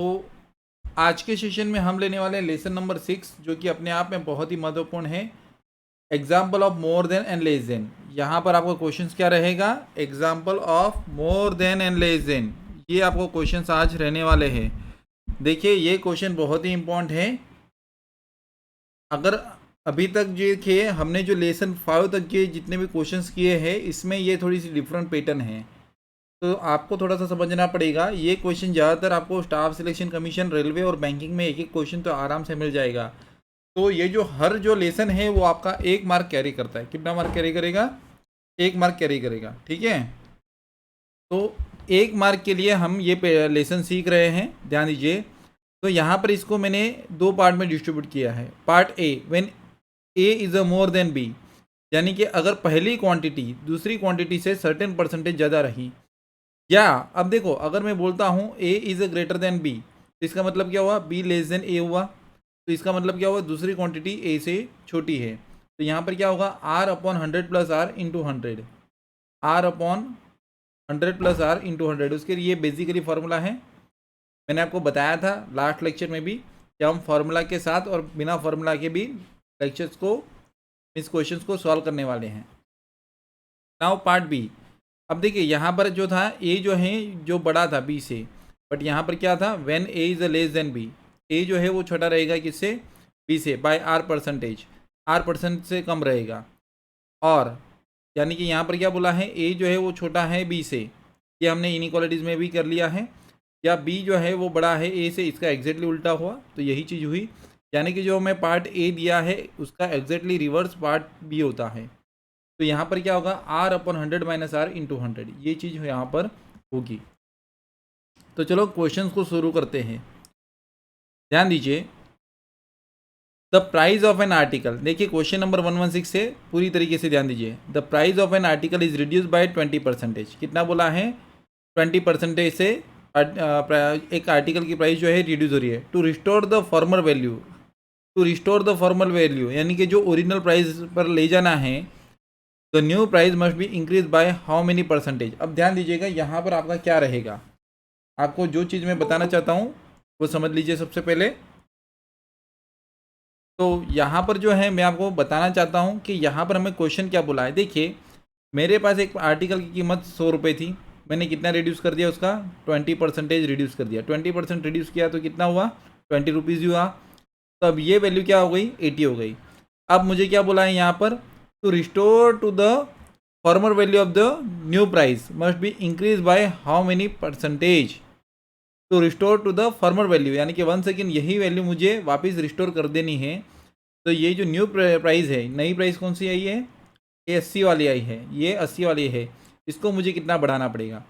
तो आज के सेशन में हम लेने वाले हैं लेसन नंबर 6, जो कि अपने आप में बहुत ही महत्वपूर्ण है। Example of more than and less than. यहाँ पर आपका क्वेश्चंस क्या रहेगा? Example of more than and less than, ये आपको क्वेश्चंस आज रहने वाले हैं। देखिए, ये क्वेश्चन बहुत ही इंपॉर्टेंट है। अगर अभी तक जो किए हमने, जो लेसन 5 तक के जितने भी क्वेश्चंस किए हैं, इसमें ये थोड़ी सी डिफरेंट पैटर्न है, तो आपको थोड़ा सा समझना पड़ेगा। ये क्वेश्चन ज़्यादातर आपको स्टाफ सिलेक्शन कमीशन, रेलवे और बैंकिंग में एक एक क्वेश्चन तो आराम से मिल जाएगा। तो ये जो हर जो लेसन है वो आपका 1 मार्क कैरी करता है। कितना मार्क कैरी करेगा? 1 मार्क कैरी करेगा। ठीक है, तो 1 मार्क के लिए हम ये लेसन सीख रहे हैं, ध्यान दीजिए। तो यहाँ पर इसको मैंने 2 पार्ट में डिस्ट्रीब्यूट किया है। Part A, when A is a more than B, यानी कि अगर पहली क्वांटिटी दूसरी क्वांटिटी से सर्टेन परसेंटेज ज़्यादा रही, या अब देखो, अगर मैं बोलता हूँ A is greater than B, तो इसका मतलब क्या हुआ? बी लेस देन ए हुआ। तो इसका मतलब क्या हुआ? दूसरी क्वांटिटी ए से छोटी है। तो यहाँ पर क्या होगा? R upon 100 plus R into 100, R upon 100 plus R into 100। उसके लिए बेसिकली फार्मूला है, मैंने आपको बताया था लास्ट लेक्चर में भी, कि हम फार्मूला के साथ और बिना फार्मूला के भी लेक्चर्स को, इस क्वेश्चन को सॉल्व करने वाले हैं। Now part B. अब देखिए, यहाँ पर जो था ए जो है, जो बड़ा था बी से, बट यहाँ पर क्या था? When A is less than B, A जो है वो छोटा रहेगा किससे? बी से, by R percentage, R percent से कम रहेगा। और यानी कि यहाँ पर क्या बोला है? ए जो है वो छोटा है बी से, ये हमने इनइक्वालिटीज़ में भी कर लिया है। या बी जो है वो बड़ा है ए से, इसका एग्जैक्टली उल्टा हुआ, तो यही चीज़ हुई। यानी कि जो मैं पार्ट ए दिया है उसका एग्जैक्टली रिवर्स पार्ट बी होता है। तो यहाँ पर क्या होगा? R upon 100 minus R into 100, ये चीज़ यहाँ पर होगी। तो चलो क्वेश्चन को शुरू करते हैं। ध्यान दीजिए, the price of an article. देखिए, क्वेश्चन नंबर 116 से पूरी तरीके से ध्यान दीजिए। The price of an article is reduce by 20%। कितना बोला है? 20% से एक आर्टिकल की प्राइस जो है रिड्यूस हो रही है। To restore the former value, to restore the former value, यानी कि जो ओरिजिनल प्राइस पर ले जाना है, the new price must be increase by how many percentage. अब ध्यान दीजिएगा, यहाँ पर आपका क्या रहेगा? आपको जो चीज़ मैं बताना चाहता हूँ वो समझ लीजिए सबसे पहले। तो यहाँ पर जो है मैं आपको बताना चाहता हूँ कि यहाँ पर हमें क्वेश्चन क्या बोला है। देखिए, मेरे पास एक आर्टिकल की कीमत 100 रुपये थी, मैंने कितना रिड्यूस कर दिया? उसका 20% रिड्यूस कर दिया। 20% रिड्यूस किया तो कितना हुआ? 20 रुपीज़ हुआ। तो अब ये वैल्यू क्या हो गई? 80 हो गई। अब मुझे क्या बोला है यहाँ पर? To restore to the former value of the new price must be increase by how many percentage. To restore to the former value, यानी कि 1 सेकेंड यही वैल्यू मुझे वापस रिस्टोर कर देनी है। तो ये जो न्यू प्राइस है, नई प्राइस कौन सी आई है? ये 80 वाली आई है, ये 80 वाली है। इसको मुझे कितना बढ़ाना पड़ेगा?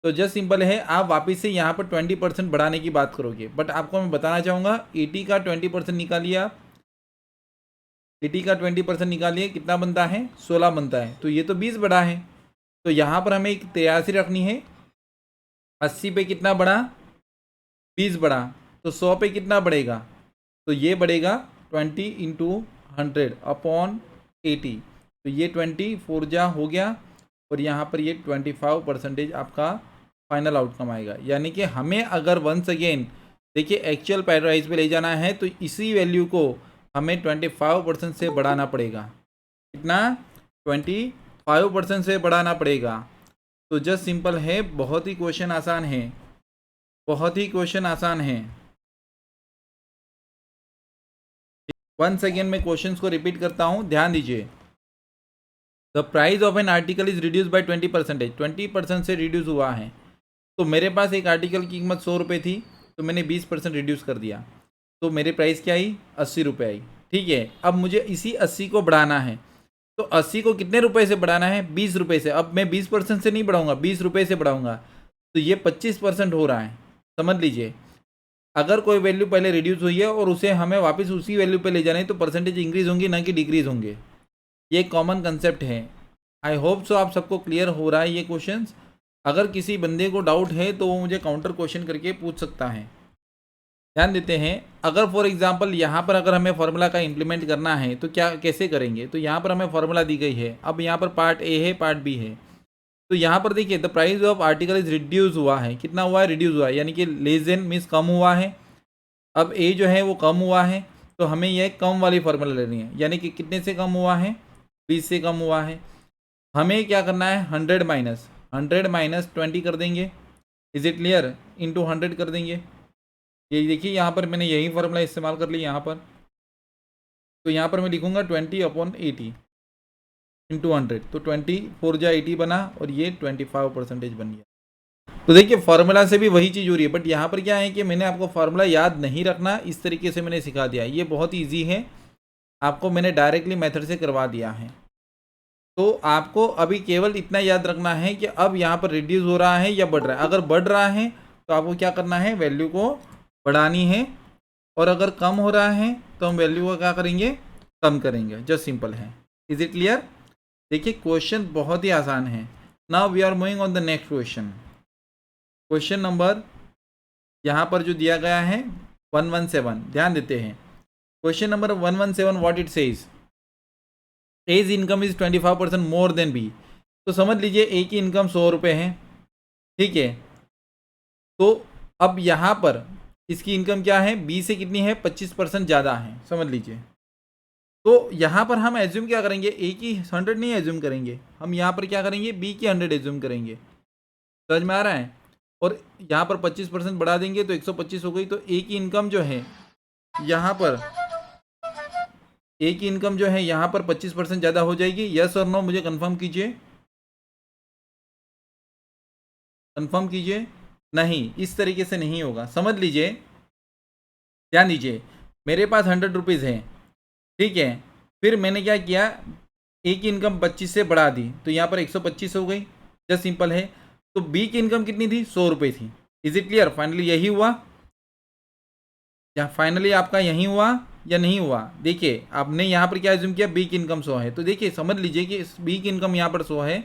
तो जस्ट सिंपल है, आप वापस से यहाँ पर 20% बढ़ाने की बात करोगे, बट आपको मैं बताना चाहूँगा 80 का 20% निकालिए आप, 80 का 20% निकालिए, कितना बनता है? 16 बनता है। तो ये तो 20 बढ़ा है, तो यहाँ पर हमें एक 83 रखनी है। 80 पे कितना बढ़ा? 20 बढ़ा। तो 100 पे कितना बढ़ेगा? तो ये बढ़ेगा 20 इंटू 100 अपॉन 80। तो ये 24 जा हो गया, और यहाँ पर ये 25% आपका फाइनल आउटकम आएगा। यानी कि हमें अगर वंस अगेन देखिए एक्चुअल प्राइस पे ले जाना है, तो इसी वैल्यू को हमें 25% से बढ़ाना पड़ेगा। कितना? 25% से बढ़ाना पड़ेगा। तो जस्ट सिंपल है, बहुत ही क्वेश्चन आसान है, बहुत ही क्वेश्चन आसान है। वंस अगेन मैं क्वेश्चंस को रिपीट करता हूं, ध्यान दीजिए। The price of an article is reduce by 20%। 20% से रिड्यूस हुआ है। तो मेरे पास एक आर्टिकल की कीमत 100 रुपये थी, तो मैंने 20% रिड्यूस कर दिया, तो मेरी प्राइस क्या आई? 80 रुपये आई। ठीक है, अब मुझे इसी 80 को बढ़ाना है। तो 80 को कितने रुपए से बढ़ाना है? 20 रुपये से। अब मैं 20% से नहीं बढ़ाऊंगा, 20 रुपये से बढ़ाऊंगा, तो ये 25% हो रहा है। समझ लीजिए, अगर कोई वैल्यू पहले रिड्यूस हुई है और उसे हमें वापस उसी वैल्यू पे ले जाना है, तो परसेंटेज इंक्रीज होंगी, ना कि डिक्रीज होंगे। ये एक कॉमन कंसेप्ट है। आई होप सो आप सबको क्लियर हो रहा है ये क्वेश्चंस। अगर किसी बंदे को डाउट है तो वो मुझे काउंटर क्वेश्चन करके पूछ सकता है। ध्यान देते हैं, अगर फॉर एग्जांपल यहाँ पर अगर हमें फार्मूला का इम्प्लीमेंट करना है तो क्या कैसे करेंगे? तो यहाँ पर हमें फार्मूला दी गई है। अब यहाँ पर पार्ट ए है, पार्ट बी है। तो यहाँ पर देखिए the price of article is reduce हुआ है, कितना हुआ है, रिड्यूस हुआ है, यानी कि लेस देन मीन्स कम हुआ है। अब ए जो है वो कम हुआ है, तो हमें यह कम वाली फार्मूला लेनी है, यानी कि कितने से कम हुआ है, 20 से कम हुआ है। हमें क्या करना है, 100 माइनस 20 कर देंगे, इज इट क्लियर, इंटू 100 कर देंगे। ये देखिए यहाँ पर मैंने यही फार्मूला इस्तेमाल कर ली यहाँ पर, तो यहाँ पर मैं लिखूँगा 20/80 इंटू 100, तो 24 जा 80 बना और ये 25% बन गया। तो देखिए फार्मूला से भी वही चीज़ हो रही है, बट यहाँ पर क्या है कि मैंने आपको फार्मूला याद नहीं रखना, इस तरीके से मैंने सिखा दिया। ये बहुत ईजी है, आपको मैंने डायरेक्टली मेथड से करवा दिया है। तो आपको अभी केवल इतना याद रखना है कि अब यहाँ पर रिड्यूस हो रहा है या बढ़ रहा है। अगर बढ़ रहा है तो आपको क्या करना है, वैल्यू को बढ़ानी है, और अगर कम हो रहा है तो हम वैल्यू को क्या करेंगे, कम करेंगे। जस्ट सिंपल है। Is it clear? देखिए क्वेश्चन बहुत ही आसान है। Now we are moving on the next question. Question number यहाँ पर जो दिया गया है 117, ध्यान देते हैं। Question number 117 what it says, A's income is 25% more than B. तो समझ लीजिए ए की इनकम 100 रुपये है, ठीक है। तो अब यहाँ पर इसकी इनकम क्या है, बी से कितनी है, 25% ज़्यादा है, समझ लीजिए। तो यहाँ पर हम एज्यूम क्या करेंगे, ए की 100 नहीं एज्यूम करेंगे, हम यहाँ पर क्या करेंगे, बी की 100 एज्यूम करेंगे। समझ में आ रहा है? और यहाँ पर 25% बढ़ा देंगे तो 125 हो गई। तो ए की इनकम जो है यहाँ पर, ए की इनकम जो है यहाँ पर 25% ज़्यादा हो जाएगी। यस और नो मुझे कंफर्म कीजिए, कंफर्म कीजिए। नहीं, इस तरीके से नहीं होगा, समझ लीजिए, ध्यान दीजिए। मेरे पास 100 रुपीज़ है, ठीक है। फिर मैंने क्या किया, ए की इनकम 25 से बढ़ा दी, तो यहाँ पर 125 हो गई। जस्ट सिंपल है। तो बी की इनकम कितनी थी, 100 रुपये थी। Is it clear? फाइनली यही हुआ, या फाइनली आपका यही हुआ या नहीं हुआ? देखिए आपने यहाँ पर क्या एज्यूम किया, बी की इनकम 100 है, तो देखिए समझ लीजिए कि बी की इनकम यहाँ पर 100 है,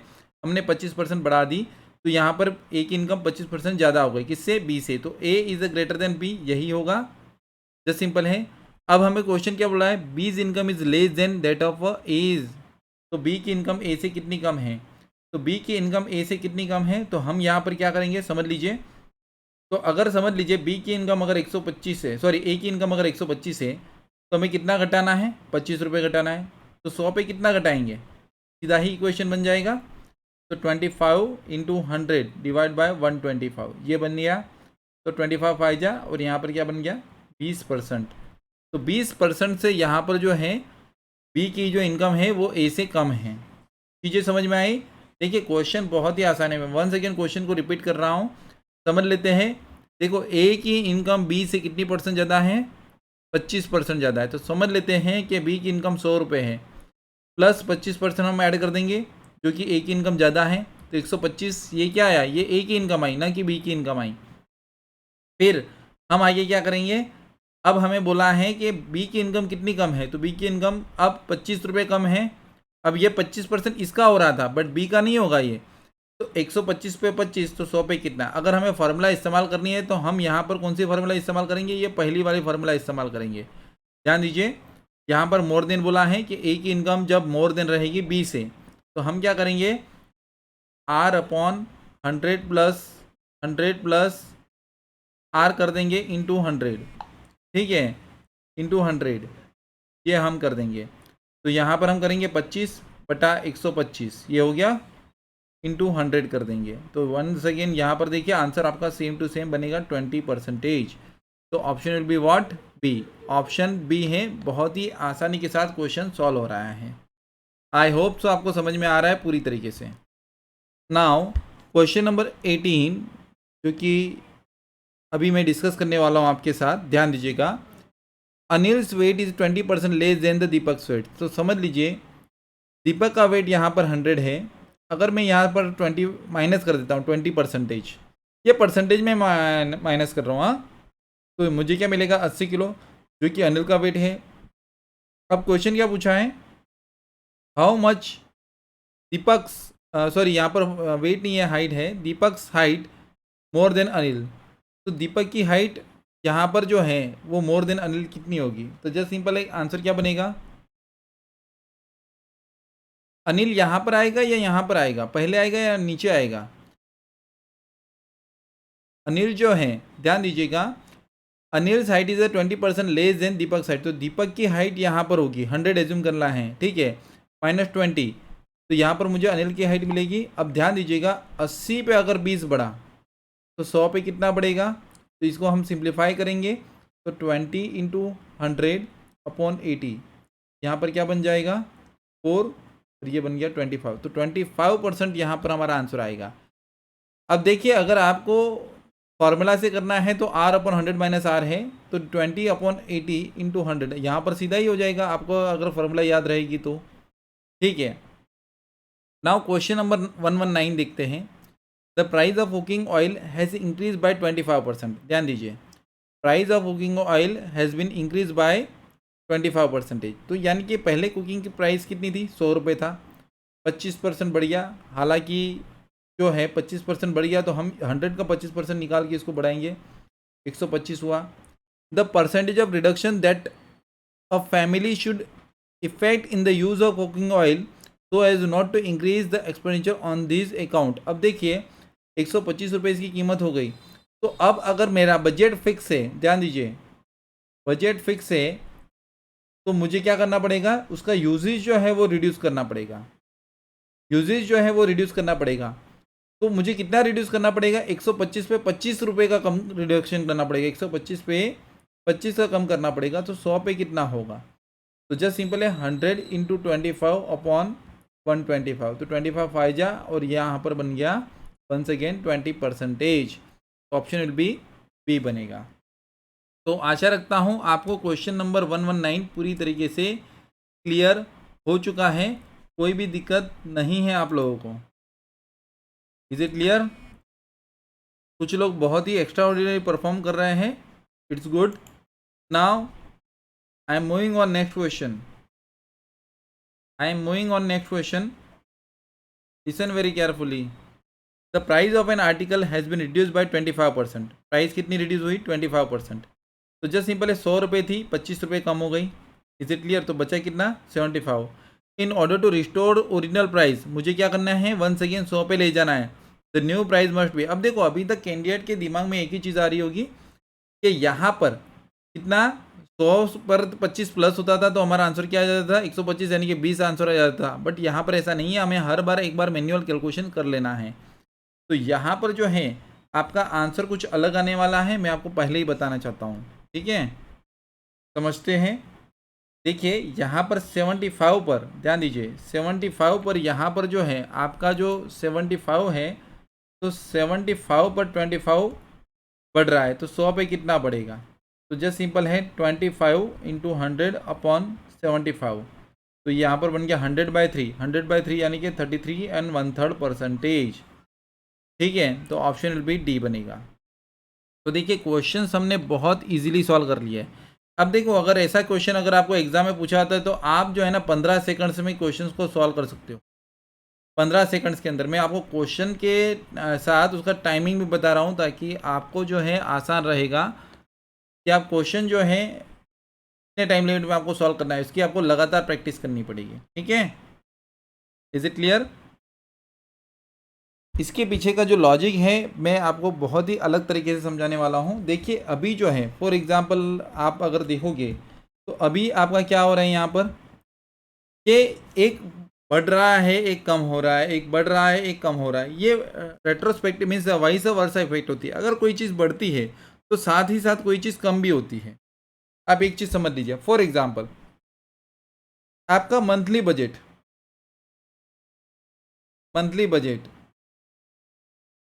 हमने 25% बढ़ा दी, तो यहाँ पर ए की इनकम 25% ज़्यादा हो गई, किससे, बी से। तो A is a greater than B, यही होगा। जस्ट सिंपल है। अब हमें क्वेश्चन क्या बोला है, B's income is less than that of A's. तो बी की इनकम ए से कितनी कम है, तो बी की इनकम ए से कितनी कम है, तो हम यहाँ पर क्या करेंगे, समझ लीजिए। तो अगर समझ लीजिए बी की इनकम अगर 125 है, सॉरी ए की इनकम अगर 125 है, तो हमें कितना घटाना है, 25 रुपये घटाना है। तो 100 पे कितना घटाएंगे, सीधा ही इक्वेशन बन जाएगा। तो 25 इंटू 100 डिवाइड बाय 125, ये बन गया। तो 25 आ जा, और यहाँ पर क्या बन गया, 20%। तो 20% से यहाँ पर जो है बी की जो इनकम है वो ए से कम है। चीज़ें समझ में आई? देखिए क्वेश्चन बहुत ही आसान है। मैं वन सेकेंड क्वेश्चन को रिपीट कर रहा हूँ, समझ लेते हैं। देखो ए की इनकम बी से कितनी परसेंट ज़्यादा है, 25% ज़्यादा है। तो समझ लेते हैं कि बी की इनकम 100 रुपये है, प्लस 25% हम ऐड कर देंगे, जो कि ए की इनकम ज़्यादा है। तो 125 ये क्या आया, ये ए की इनकम आई, ना कि बी की इनकम आई। फिर हम आगे क्या करेंगे, अब हमें बोला है कि बी की इनकम कितनी कम है, तो बी की इनकम अब 25 रुपये कम है। अब ये 25% इसका हो रहा था, बट बी का नहीं होगा ये। तो 125 पे 25, तो 100 पे कितना। अगर हमें फार्मूला इस्तेमाल करनी है तो हम यहाँ पर कौन सी फार्मूला इस्तेमाल करेंगे, ये पहली वाली फार्मूला इस्तेमाल करेंगे। ध्यान दीजिए, यहाँ पर मोर देन बोला है कि ए की इनकम जब मोर देन रहेगी बी से, तो हम क्या करेंगे, आर अपॉन 100 प्लस आर कर देंगे इंटू 100, ठीक है, इंटू 100 ये हम कर देंगे। तो यहाँ पर हम करेंगे 25 बटा 125, ये हो गया, इंटू 100 कर देंगे। तो वन सेकेंड यहाँ पर देखिए आंसर आपका सेम टू सेम बनेगा 20%। तो option will be what, B. Option B है। बहुत ही आसानी के साथ क्वेश्चन सॉल्व हो रहा है। आई होप सो आपको समझ में आ रहा है पूरी तरीके से। नाउ क्वेश्चन नंबर 18 जो कि अभी मैं डिस्कस करने वाला हूँ आपके साथ, ध्यान दीजिएगा। Anil's weight is 20% less than the Deepak weight. तो समझ लीजिए दीपक का वेट यहाँ पर 100 है, अगर मैं यहाँ पर 20 माइनस कर देता हूँ, 20%, ये परसेंटेज में माइनस कर रहा हूँ, हाँ। तो मुझे क्या मिलेगा, 80 किलो, जो कि अनिल का वेट है। अब क्वेश्चन क्या पूछा है, हाउ मच दीपक, सॉरी यहाँ पर वेट नहीं है, हाइट है, दीपक्स हाइट मोर देन अनिल। तो दीपक की हाइट यहाँ पर जो है वो मोर देन अनिल कितनी होगी। तो जस्ट सिंपल एक आंसर क्या बनेगा, अनिल यहाँ पर आएगा या यहाँ पर आएगा, पहले आएगा या नीचे आएगा? अनिल जो है ध्यान दीजिएगा, Anil height is 20% less then Deepak height, तो दीपक की हाइट यहाँ पर होगी 100 एज्यूम करना है, ठीक है, -20, तो यहाँ पर मुझे अनिल की हाइट मिलेगी। अब ध्यान दीजिएगा 80 पे अगर 20 बढ़ा तो 100 पे कितना बढ़ेगा, तो इसको हम सिंप्लीफाई करेंगे तो 20 इंटू 100/80, यहाँ पर क्या बन जाएगा 4 और ये बन गया 25, तो 25% यहाँ पर हमारा आंसर आएगा। अब देखिए अगर आपको फॉर्मूला से करना है तो R/100 - R है, तो 20/80 इंटू 100 यहाँ पर सीधा ही हो जाएगा आपको अगर फॉर्मूला याद रहेगी तो, ठीक है। नाउ क्वेश्चन नंबर 119 देखते हैं। The price of cooking oil has increase by 25%। ध्यान दीजिए, price of cooking oil has been increase by 25%, तो यानी कि पहले कुकिंग की प्राइस कितनी थी, 100 रुपये था, 25% बढ़ गया, हालांकि जो है 25% बढ़ गया तो हम 100 का 25% निकाल के इसको बढ़ाएंगे, 125 हुआ। The percentage of reduction that a family should effect in the use of cooking oil so as not to increase the expenditure on this account. अब देखिए 125 रुपये इसकी कीमत हो गई, तो अब अगर मेरा बजट फिक्स है, ध्यान दीजिए बजट फिक्स है, तो मुझे क्या करना पड़ेगा, उसका यूजेज जो है वो रिड्यूस करना पड़ेगा, यूजेज जो है वो रिड्यूस करना पड़ेगा। तो मुझे कितना रिड्यूस करना पड़ेगा, 125 पे 25 रुपये का कम रिडक्शन करना पड़ेगा, 125 पे 25 का कम करना पड़ेगा, तो 100 पे कितना होगा, तो जस्ट सिंपल है 100 इंटू 25/125, तो 25 आ जा और यहाँ पर बन गया वंस अगेन 20%, तो ऑप्शन विल बी बी बनेगा। तो आशा रखता हूँ आपको क्वेश्चन नंबर 119 पूरी तरीके से क्लियर हो चुका है, कोई भी दिक्कत नहीं है आप लोगों को। Is it clear? कुछ लोग बहुत ही एक्स्ट्रा ऑर्डिनरी परफॉर्म कर रहे हैं, it's good. Now I am moving on next question, listen very carefully. The price of an article has been reduce by 25%, price कितनी रिड्यूस हुई, 25%, तो जस्ट सिंपल है 100 रुपये थी, 25 रुपये कम हो गई, इज इट क्लियर? तो बचा कितना, 75। In order to restore original price, मुझे क्या करना है, वंस अगेन 100 पे ले जाना है, the new price must B. अब देखो अभी तक कैंडिडेट के दिमाग में एक ही चीज़ आ रही होगी कि यहाँ पर कितना 100 पर 25 प्लस होता था तो हमारा आंसर क्या आ जाता था, 125, यानी कि 20 आंसर आ जाता था, बट यहाँ पर ऐसा नहीं है, हमें हर बार एक बार मैन्युअल कैलकुलेशन कर लेना है। तो यहाँ पर जो है आपका आंसर कुछ अलग आने वाला है, मैं आपको पहले ही बताना चाहता हूँ, ठीक है, समझते हैं। देखिए यहाँ पर 75 पर ध्यान दीजिए, 75 पर यहाँ पर जो है आपका जो 75 है, तो 75 पर 25 बढ़ रहा है, तो 100 पे कितना बढ़ेगा, तो जस्ट सिंपल है 25 इंटू 100/75, तो यहाँ पर बन गया 100/3, 100/3 यानी कि 33 1/3%, ठीक है, तो ऑप्शन विल बी डी बनेगा। तो देखिए क्वेश्चन हमने बहुत इजीली सॉल्व कर लिया है। अब देखो अगर ऐसा क्वेश्चन अगर आपको एग्जाम में पूछा आता है तो आप जो है ना 15 सेकंड्स में क्वेश्चन को सॉल्व कर सकते हो, 15 सेकंड्स के अंदर। मैं आपको क्वेश्चन के साथ उसका टाइमिंग भी बता रहा हूँ ताकि आपको जो है आसान रहेगा कि आप क्वेश्चन जो है कितने टाइम लिमिट में आपको सॉल्व करना है, इसकी आपको लगातार प्रैक्टिस करनी पड़ेगी, ठीक है। Is it clear? इसके पीछे का जो लॉजिक है मैं आपको बहुत ही अलग तरीके से समझाने वाला हूँ। देखिए अभी जो है फॉर एग्जांपल आप अगर देखोगे तो अभी आपका क्या हो रहा है यहाँ पर, ये एक बढ़ रहा है एक कम हो रहा है, एक बढ़ रहा है एक कम हो रहा है, ये retrospective means vice versa effect होती है। अगर कोई चीज़ बढ़ती है तो साथ ही साथ कोई चीज़ कम भी होती है। आप एक चीज़ समझ लीजिए, फॉर एग्जाम्पल आपका मंथली बजट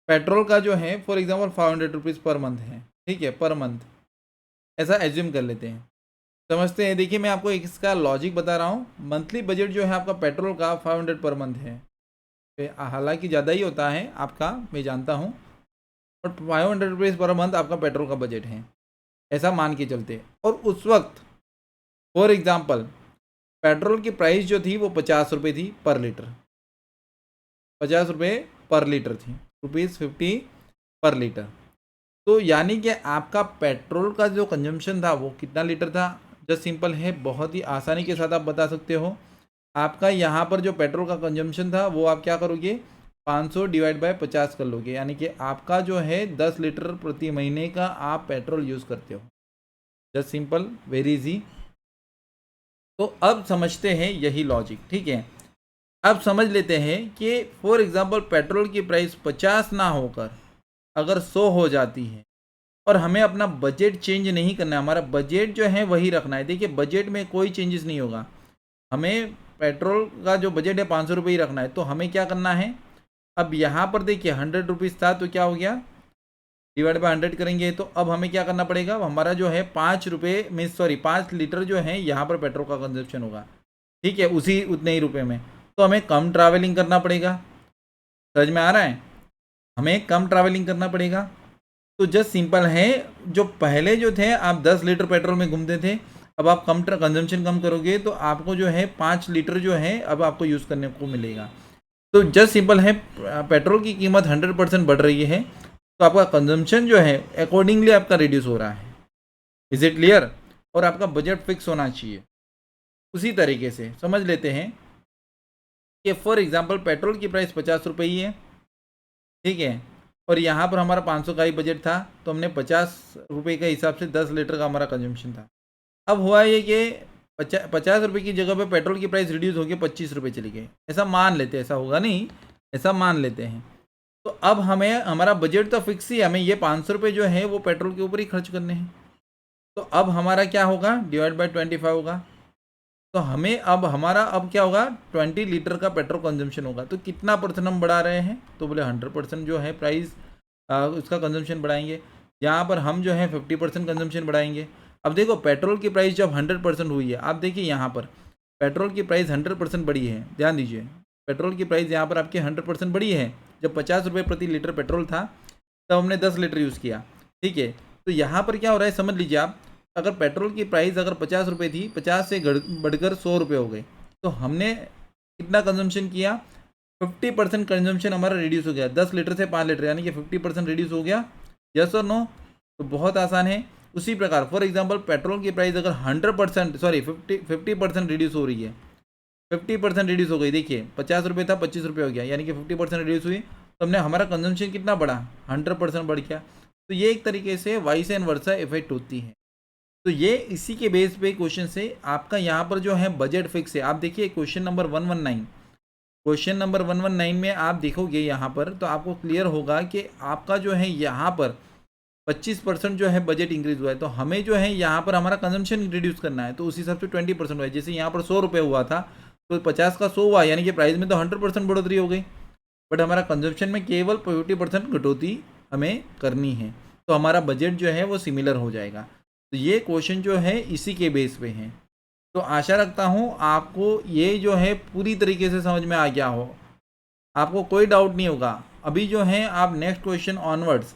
पेट्रोल का जो है for example 500 rupees per month है, ठीक है, पर मंथ, ऐसा एज्यूम कर लेते हैं, समझते हैं। देखिए मैं आपको इसका लॉजिक बता रहा हूँ। मंथली बजट जो है आपका पेट्रोल का 500 पर मंथ है, हालांकि ज़्यादा ही होता है आपका, मैं जानता हूँ, बट 500 रुपीज़ पर मंथ आपका पेट्रोल का बजट है, ऐसा मान के चलते। और उस वक्त फॉर एग्ज़ाम्पल पेट्रोल की प्राइस जो थी वो 50 रुपये थी पर लीटर, 50 रुपये पर लीटर थी, ₹50 पर लीटर। तो यानी कि आपका पेट्रोल का जो कंजम्पशन था वो कितना लीटर था, जस्ट सिंपल है, बहुत ही आसानी के साथ आप बता सकते हो। आपका यहाँ पर जो पेट्रोल का कंजम्पशन था वो आप क्या करोगे, 500 डिवाइड बाय 50 कर लोगे, यानी कि आपका जो है 10 लीटर प्रति महीने का आप पेट्रोल यूज़ करते हो। Just simple, very easy. तो अब समझते हैं यही लॉजिक, ठीक है। अब समझ लेते हैं कि फॉर एग्जांपल पेट्रोल की प्राइस 50 ना होकर अगर 100 हो जाती है और हमें अपना बजट चेंज नहीं करना है, हमारा बजट जो है वही रखना है। देखिए बजट में कोई चेंजेस नहीं होगा, हमें पेट्रोल का जो बजट है 500 रुपये ही रखना है। तो हमें क्या करना है, अब यहाँ पर देखिए 100 रुपीज़ था तो क्या हो गया, डिवाइड बाय 100 करेंगे तो अब हमें क्या करना पड़ेगा, हमारा जो है 5 रुपये में 5 लीटर जो है यहाँ पर पेट्रोल का कंजप्शन होगा, ठीक है, उसी उतने ही रुपये में। तो हमें कम ट्रैवलिंग करना पड़ेगा, समझ में आ रहा है, हमें कम ट्रैवलिंग करना पड़ेगा। तो जस्ट सिंपल है, जो पहले जो थे आप 10 लीटर पेट्रोल में घूमते थे, अब आप कम कंजम्पशन कम करोगे तो आपको जो है 5 लीटर जो है अब आपको यूज़ करने को मिलेगा। तो जस्ट सिंपल है, पेट्रोल की कीमत 100% बढ़ रही है तो आपका कंजम्पशन जो है अकॉर्डिंगली आपका रिड्यूस हो रहा है। Is it clear? और आपका बजट फिक्स होना चाहिए। उसी तरीके से समझ लेते हैं कि फॉर एग्जांपल पेट्रोल की प्राइस 50 रुपये ही है, ठीक है, और यहाँ पर हमारा 500 का ही बजट था तो हमने 50 रुपये के हिसाब से 10 लीटर का हमारा कंजम्पशन था। अब हुआ ये कि 50 रुपये की जगह पे पेट्रोल की प्राइस रिड्यूस होकर 25 रुपये चली गई, ऐसा मान लेते हैं, ऐसा होगा नहीं, ऐसा मान लेते हैं। तो अब हमें हमारा बजट तो फिक्स ही, हमें ये 500 रुपये जो है वो पेट्रोल के ऊपर ही खर्च करने हैं। तो अब हमारा क्या होगा, डिवाइड बाय 25 होगा। तो हमें अब हमारा अब क्या होगा, 20 लीटर का पेट्रोल कंजम्पशन होगा। तो कितना परसेंट हम बढ़ा रहे हैं, तो बोले 100% जो है प्राइस उसका कंजम्पशन बढ़ाएंगे। यहाँ पर हम जो है 50% कंजम्पशन बढ़ाएंगे। अब देखो पेट्रोल की प्राइस जब 100% हुई है, आप देखिए यहाँ पर पेट्रोल की प्राइस 100% बढ़ी है, ध्यान दीजिए, पेट्रोल की प्राइस यहाँ पर आपकी 100% बढ़ी है। जब 50 रुपये प्रति लीटर पेट्रोल था तब हमने 10 लीटर यूज़ किया, ठीक है। तो यहाँ पर क्या हो रहा है समझ लीजिए आप, अगर पेट्रोल की प्राइस अगर 50 रुपये थी, 50 से बढ़कर 100 रुपये हो गए, तो हमने कितना कंजम्पशन किया, 50% कंजम्पशन हमारा रिड्यूस हो गया, 10 लीटर से 5 लीटर, यानी कि 50% रिड्यूस हो गया। यस और नो? तो बहुत आसान है। उसी प्रकार फॉर एग्जांपल पेट्रोल की प्राइस अगर 50% रिड्यूस हो रही है, 50% रिड्यूस हो गई, देखिए 50 रुपये था 25 रुपये हो गया, यानी कि 50% रिड्यूस हुई, तो हमने हमारा कंजम्पशन कितना बढ़ा, 100% बढ़ गया। तो ये एक तरीके से वाइस एंड वर्सा इफेक्ट होती है। तो ये इसी के बेस पे क्वेश्चन से आपका यहाँ पर जो है बजट फिक्स है। आप देखिए क्वेश्चन नंबर 119 में आप देखोगे यहाँ पर, तो आपको क्लियर होगा कि आपका जो है यहाँ पर 25% जो है बजट इंक्रीज हुआ है। तो हमें जो है यहाँ पर हमारा कंजम्पशन रिड्यूस करना है, तो उस हिसाब से 20% हुआ है। जैसे यहाँ पर 100 रुपये हुआ था तो 50 का 100 हुआ, यानी कि प्राइस में तो 100% बढ़ोतरी हो गई, बट हमारा कंजम्पशन में केवल 50% कटौती हमें करनी है, तो हमारा बजट जो है वो सिमिलर हो जाएगा। तो ये क्वेश्चन जो है इसी के बेस पे है। तो आशा रखता हूँ आपको ये जो है पूरी तरीके से समझ में आ गया हो, आपको कोई डाउट नहीं होगा। अभी जो है आप नेक्स्ट क्वेश्चन ऑनवर्ड्स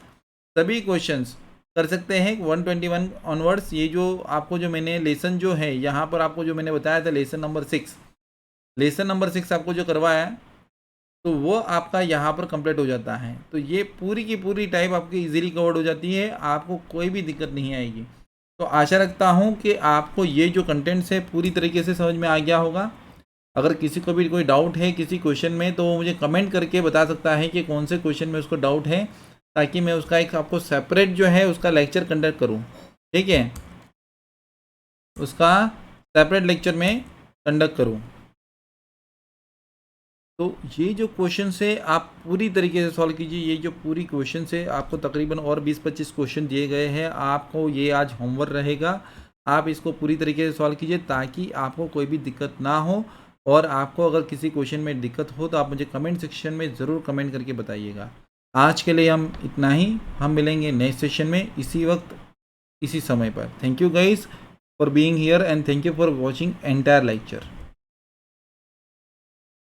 सभी क्वेश्चंस कर सकते हैं 121 ऑनवर्ड्स। ये जो आपको जो मैंने लेसन जो है यहाँ पर आपको जो मैंने बताया था लेसन नंबर 6 आपको जो करवाया है, तो वो आपका यहाँ पर कंप्लीट हो जाता है। तो ये पूरी की पूरी टाइप आपकी इजीली कवर्ड हो जाती है, आपको कोई भी दिक्कत नहीं आएगी। तो आशा रखता हूँ कि आपको ये जो कंटेंट्स है पूरी तरीके से समझ में आ गया होगा। अगर किसी को भी कोई डाउट है किसी क्वेश्चन में, तो वो मुझे कमेंट करके बता सकता है कि कौन से क्वेश्चन में उसको डाउट है, ताकि मैं उसका एक आपको सेपरेट जो है उसका लेक्चर कंडक्ट करूँ, ठीक है, उसका सेपरेट लेक्चर में कंडक्ट करूँ। तो ये जो क्वेश्चन है आप पूरी तरीके से सॉल्व कीजिए। ये जो पूरी क्वेश्चन है आपको तकरीबन और 20-25 क्वेश्चन दिए गए हैं, आपको ये आज होमवर्क रहेगा। आप इसको पूरी तरीके से सॉल्व कीजिए ताकि आपको कोई भी दिक्कत ना हो। और आपको अगर किसी क्वेश्चन में दिक्कत हो तो आप मुझे कमेंट सेक्शन में ज़रूर कमेंट करके बताइएगा। आज के लिए हम इतना ही, हम मिलेंगे नेक्स्ट सेशन में इसी वक्त इसी समय पर। Thank you guys for being here and thank you for watching entire lecture.